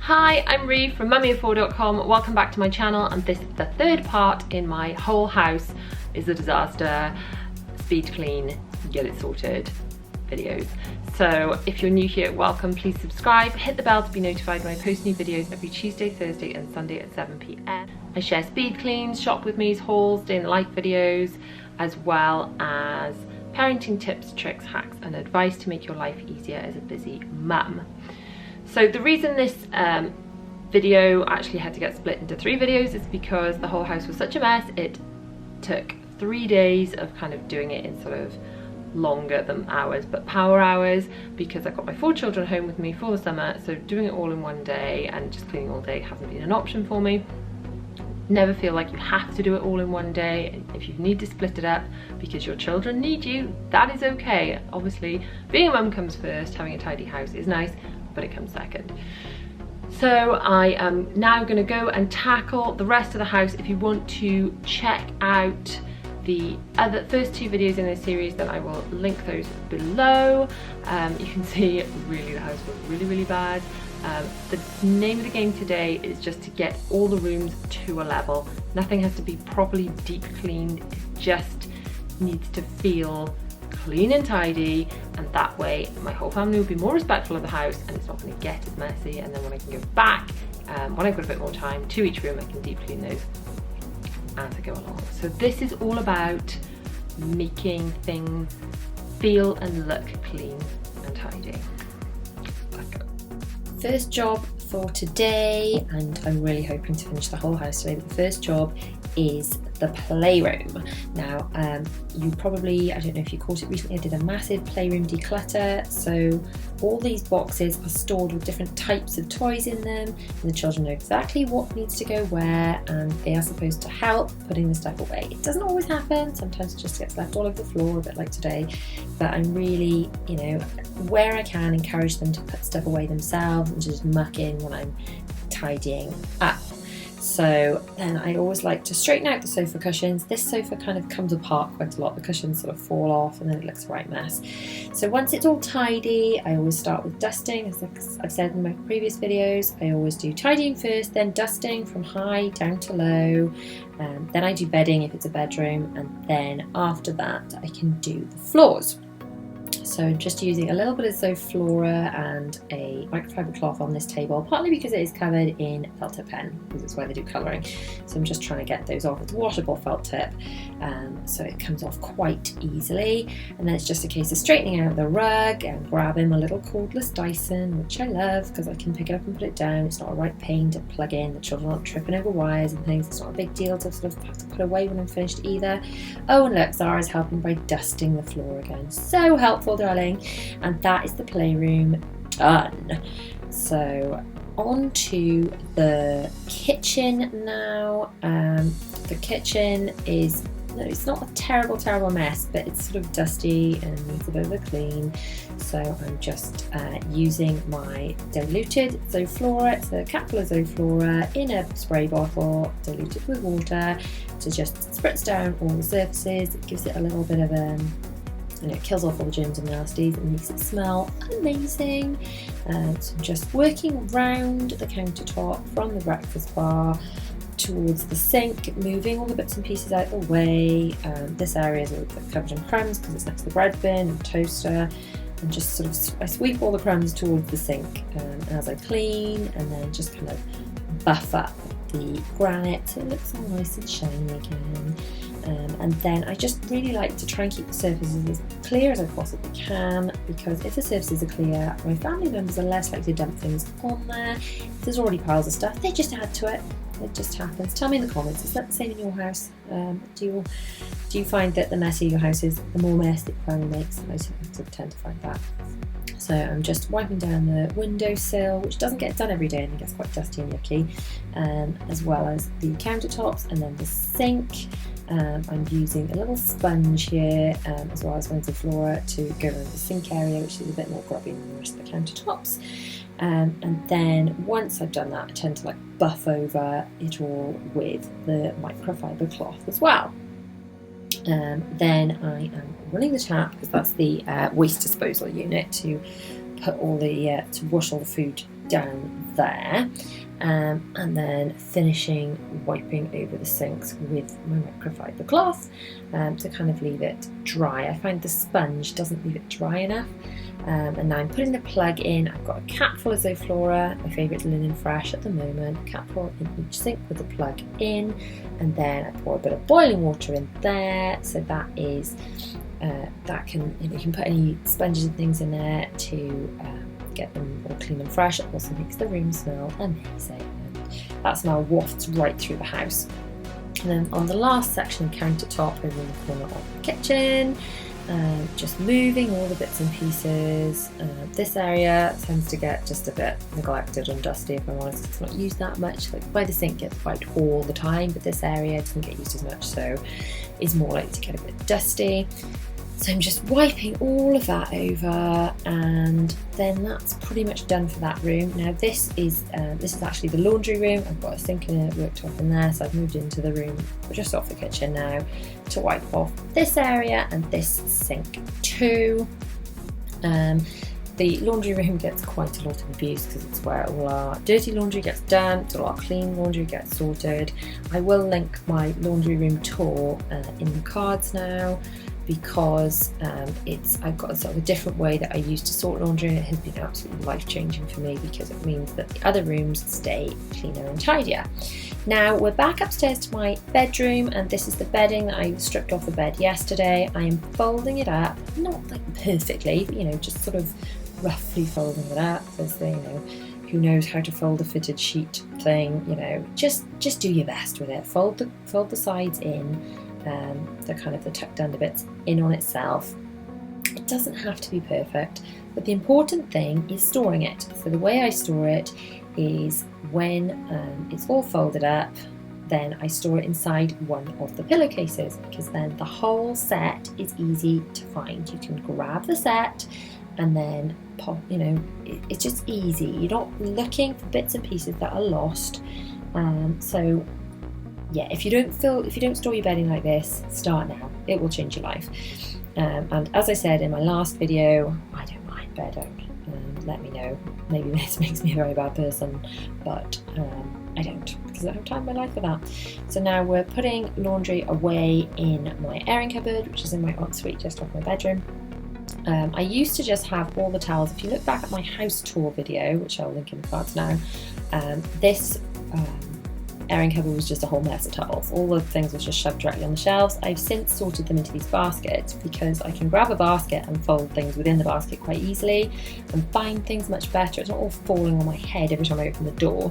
Hi, I'm Ree from mummyoffour.com. Welcome back to my channel, and this is the third part in my whole house is a disaster, speed clean, get it sorted videos. So if you're new here, welcome, please subscribe, hit the bell to be notified when I post new videos every Tuesday, Thursday and Sunday at 7 PM. I share speed cleans, shop with me's, hauls, day in the life videos, as well as parenting tips, tricks, hacks and advice to make your life easier as a busy mum. So the reason this video actually had to get split into 3 videos is because the whole house was such a mess. It took 3 days of kind of doing it in sort of longer than hours, but power hours, because I've got my 4 children home with me for the summer, so doing it all in one day and just cleaning all day hasn't been an option for me. Never feel like you have to do it all in one day. If you need to split it up because your children need you, that is okay. Obviously, being a mum comes first, having a tidy house is nice, but it comes second. So I am now going to go and tackle the rest of the house. If you want to check out the first 2 videos in this series, then I will link those below. You can see really the house was really bad. The name of the game today is just to get all the rooms to a level. Nothing has to be properly deep cleaned, it just needs to feel clean and tidy, and that way my whole family will be more respectful of the house and it's not going to get as messy. And then when I can go back, when I've got a bit more time, to each room I can deep clean those as I go along. So this is all about making things feel and look clean and tidy. Let's go. First job for today, and I'm really hoping to finish the whole house today, but the first job is the playroom. Now you probably, I don't know if you caught it recently, I did a massive playroom declutter. So all these boxes are stored with different types of toys in them, and the children know exactly what needs to go where, and they are supposed to help putting the stuff away. It doesn't always happen, sometimes it just gets left all over the floor, a bit like today, but I'm really, you know, where I can, encourage them to put stuff away themselves and just muck in when I'm tidying up. So then I always like to straighten out the sofa cushions. This sofa kind of comes apart quite a lot. The cushions sort of fall off and then it looks a right mess. So once it's all tidy, I always start with dusting. As I've said in my previous videos, I always do tidying first, then dusting from high down to low. Then I do bedding if it's a bedroom, and then after that I can do the floors. So I'm just using a little bit of Zoflora and a microfiber cloth on this table, partly because it is covered in felt tip pen, because it's where they do colouring. So I'm just trying to get those off. It's washable felt tip, so it comes off quite easily. And then it's just a case of straightening out the rug and grabbing my little cordless Dyson, which I love because I can pick it up and put it down. It's not a right pain to plug in. The children aren't tripping over wires and things. It's not a big deal to sort of have to put away when I'm finished either. Oh, and look, Zara's helping by dusting the floor again. So helpful, darling. And that is the playroom done. So on to the kitchen now. The kitchen is, no, it's not a terrible mess, but it's sort of dusty and needs a bit of a clean. So I'm just using my diluted Zoflora. It's a capful of Zoflora in a spray bottle, diluted with water, to just spritz down all the surfaces. It gives it a little bit of you know, it kills off all the germs and nasties and makes it smell amazing. So I'm just working around the countertop from the breakfast bar towards the sink, moving all the bits and pieces out of the way. This area is a little bit covered in crumbs because it's next to the bread bin and toaster, and just sort of I sweep all the crumbs towards the sink as I clean, and then just kind of buff up the granite so it looks all nice and shiny again. And then I just really like to try and keep the surfaces as clear as I possibly can, because if the surfaces are clear, my family members are less likely to dump things on there. If there's already piles of stuff, they just add to it. It just happens. Tell me in the comments, is that the same in your house? Do you find that the messier your house is, the more mess it probably makes? I tend to find that. So I'm just wiping down the windowsill, which doesn't get done every day and it gets quite dusty and yucky, as well as the countertops and then the sink. I'm using a little sponge here, as well as ones of Zoflora, to go around the sink area, which is a bit more grubby than the rest of the countertops. And then once I've done that, I tend to like buff over it all with the microfiber cloth as well. Then I am running the tap, because that's the waste disposal unit, to put all the to wash all the food down there. And then finishing wiping over the sinks with my microfiber cloth to kind of leave it dry. I find the sponge doesn't leave it dry enough. And now I'm putting the plug in. I've got a capful of Zoflora, my favourite Linen Fresh at the moment, a capful in each sink with the plug in, and then I pour a bit of boiling water in there. So that is, that can, you can put any sponges and things in there to get them all clean and fresh. It also makes the room smell amazing, and that smell wafts right through the house. And then on the last section, countertop over in the corner of the kitchen, just moving all the bits and pieces. This area tends to get just a bit neglected and dusty, if I'm honest. It's not used that much. Like by the sink gets wiped all the time, but this area doesn't get used as much, so it's more likely to get a bit dusty. So I'm just wiping all of that over, and then that's pretty much done for that room. Now this is actually the laundry room. I've got a sink and a worktop in there, so I've moved into the room just off the kitchen now to wipe off this area and this sink too. The laundry room gets quite a lot of abuse because it's where all our dirty laundry gets dumped, all our clean laundry gets sorted. I will link my laundry room tour in the cards now, because I've got a sort of a different way that I used to sort laundry, and it has been absolutely life-changing for me because it means that the other rooms stay cleaner and tidier. Now we're back upstairs to my bedroom, and this is the bedding that I stripped off the bed yesterday. I am folding it up, not like perfectly, but just sort of roughly folding it up. There's the, who knows how to fold a fitted sheet thing, just do your best with it. Fold the sides in. The kind of the tucked under bits in on itself. It doesn't have to be perfect, but the important thing is storing it. So the way I store it is when it's all folded up, then I store it inside one of the pillowcases, because then the whole set is easy to find. You can grab the set and then pop, it's just easy. You're not looking for bits and pieces that are lost. So yeah, if you don't store your bedding like this, start now. It will change your life. And as I said in my last video, I don't mind bedding. Let me know. Maybe this makes me a very bad person, but I don't, because I don't have time in my life for that. So now we're putting laundry away in my airing cupboard, which is in my ensuite just off my bedroom. I used to just have all the towels. If you look back at my house tour video, which I'll link in the cards now, this airing cupboard was just a whole mess of towels. All the things were just shoved directly on the shelves. I've since sorted them into these baskets because I can grab a basket and fold things within the basket quite easily and find things much better. It's not all falling on my head every time I open the door.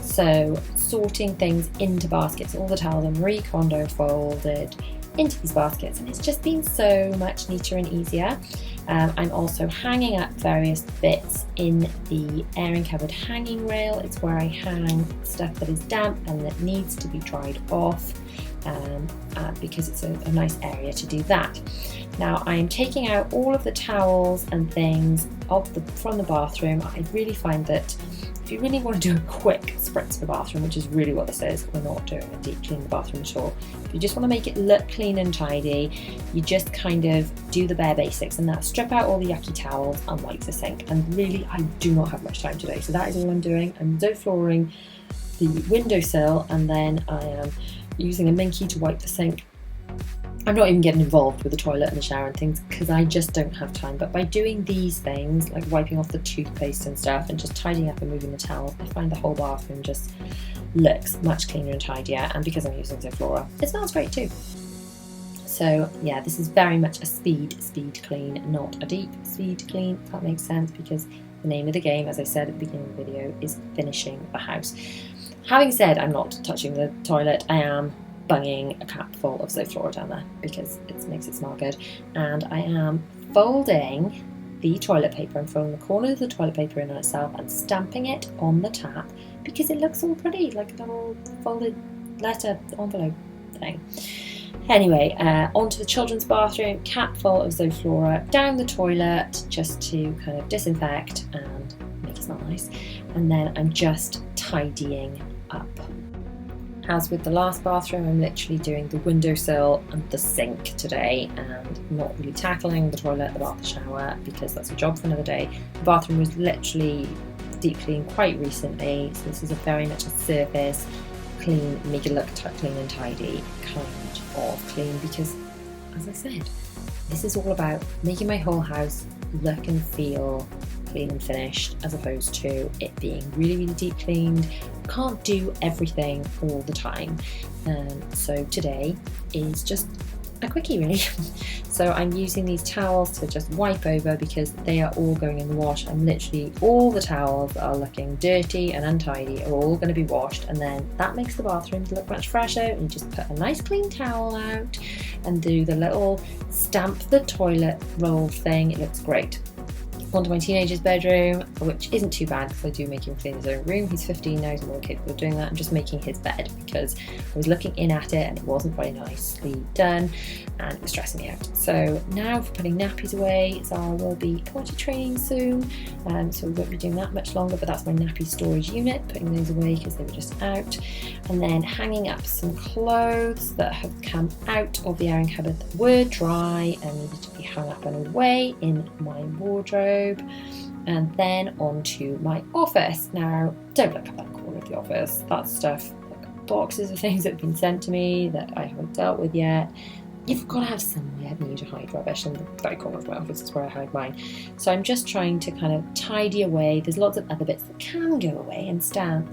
So sorting things into baskets, all the towels are Marie Kondo folded into these baskets, and it's just been so much neater and easier. I'm also hanging up various bits in the airing cupboard hanging rail. It's where I hang stuff that is damp and that needs to be dried off, because it's a nice area to do that. Now I'm taking out all of the towels and things from the bathroom. I really find that if you really want to do a quick spritz for the bathroom, which is really what this is, we're not doing a deep clean of the bathroom at all. If you just want to make it look clean and tidy, you just kind of do the bare basics, and that's strip out all the yucky towels and wipe the sink. And really, I do not have much time today, so that is all I'm doing. I'm Zofloring the windowsill, and then I am using a minky to wipe the sink. I'm not even getting involved with the toilet and the shower and things because I just don't have time. But by doing these things, like wiping off the toothpaste and stuff and just tidying up and moving the towels, I find the whole bathroom just looks much cleaner and tidier. And because I'm using Zoflora, it smells great too. So yeah, this is very much a speed clean, not a deep speed clean, if that makes sense, because the name of the game, as I said at the beginning of the video, is finishing the house. Having said I'm not touching the toilet, I am bunging a cap full of Zoflora down there because it makes it smell good, and I am folding the toilet paper. I'm folding the corner of the toilet paper in on itself and stamping it on the tap because it looks all pretty, like a little folded letter envelope thing. Anyway, onto the children's bathroom, cap full of Zoflora down the toilet just to kind of disinfect and make it smell nice, and then I'm just tidying up. As with the last bathroom, I'm literally doing the windowsill and the sink today and not really tackling the toilet, the bath, the shower, because that's a job for another day. The bathroom was literally deep clean quite recently, so this is a very much a surface clean, make it look clean and tidy kind of clean, because as I said, this is all about making my whole house look and feel clean and finished, as opposed to it being really deep cleaned. Can't do everything all the time, so today is just a quickie really. So I'm using these towels to just wipe over, because they are all going in the wash, and literally all the towels that are looking dirty and untidy are all going to be washed, and then that makes the bathrooms look much fresher. And you just put a nice clean towel out and do the little stamp the toilet roll thing. It looks great. Onto my teenager's bedroom, which isn't too bad because I do make him clean his own room. He's 15 now, he's more capable of doing that. I'm just making his bed because I was looking in at it and it wasn't very nicely done and it was stressing me out. So now for putting nappies away, Zara will be potty training soon, so we won't be doing that much longer, but that's my nappy storage unit, putting those away because they were just out. And then hanging up some clothes that have come out of the airing cupboard that were dry and needed to be hung up and away in my wardrobe. And then onto my office. Now, don't look at that corner of the office. That's stuff, like boxes of things that have been sent to me that I haven't dealt with yet. You've got to have somewhere, haven't you, to hide rubbish, and that corner of my office is where I hide mine. So I'm just trying to kind of tidy away. There's lots of other bits that can go away and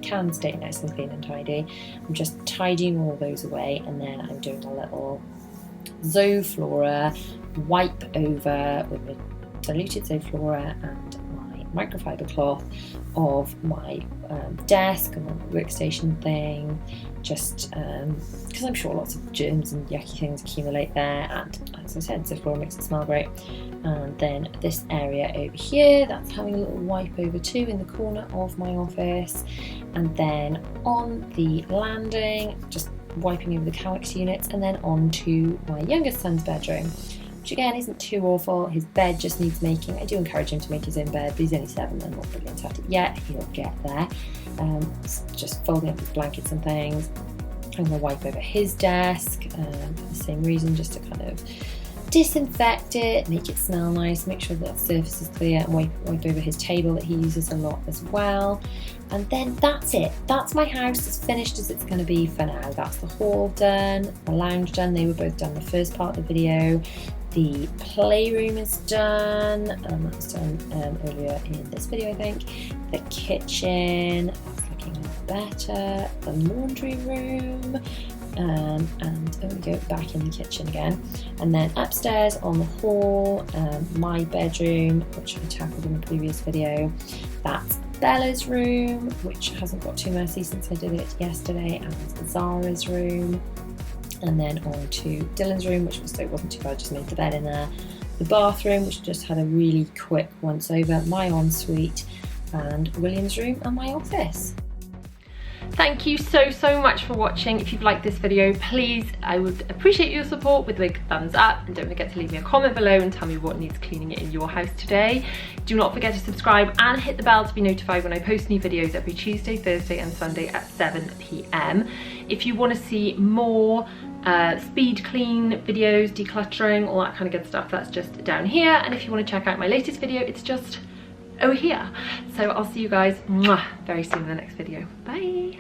can stay nice and clean and tidy. I'm just tidying all those away, and then I'm doing a little Zoflora wipe over with my diluted Zoflora and my microfiber cloth of my desk and my workstation thing, just because I'm sure lots of germs and yucky things accumulate there, and as I said, Zoflora makes it smell great. And then this area over here, that's having a little wipe over too in the corner of my office. And then on the landing, just wiping over the Cowex units, and then on to my youngest son's bedroom, which again isn't too awful. His bed just needs making. I do encourage him to make his own bed, but he's only 7 and not brilliant at it yet. He'll get there. Just folding up his blankets and things. I'm going to wipe over his desk for the same reason, just to kind of disinfect it, make it smell nice, make sure that the surface is clear, and wipe over his table that he uses a lot as well. And then that's it. That's my house as finished as it's going to be for now. That's the hall done, the lounge done. They were both done the first part of the video. The playroom is done, and that was done earlier in this video, I think. The kitchen, that's looking a lot better. The laundry room, and there we go, back in the kitchen again. And then upstairs on the hall, my bedroom, which I tackled in the previous video. That's Bella's room, which hasn't got too messy since I did it yesterday, and Zara's room. And then on to Dylan's room, which wasn't too bad, just made the bed in there. The bathroom, which just had a really quick once over, my ensuite, and William's room and my office. Thank you so much for watching. If you've liked this video, please, I would appreciate your support with a big thumbs up, and don't forget to leave me a comment below and tell me what needs cleaning in your house today. Do not forget to subscribe and hit the bell to be notified when I post new videos every Tuesday, Thursday and Sunday at 7 p.m. If you want to see more speed clean videos, decluttering, all that kind of good stuff, that's just down here. And if you want to check out my latest video, it's just over here. So I'll see you guys very soon in the next video. Bye.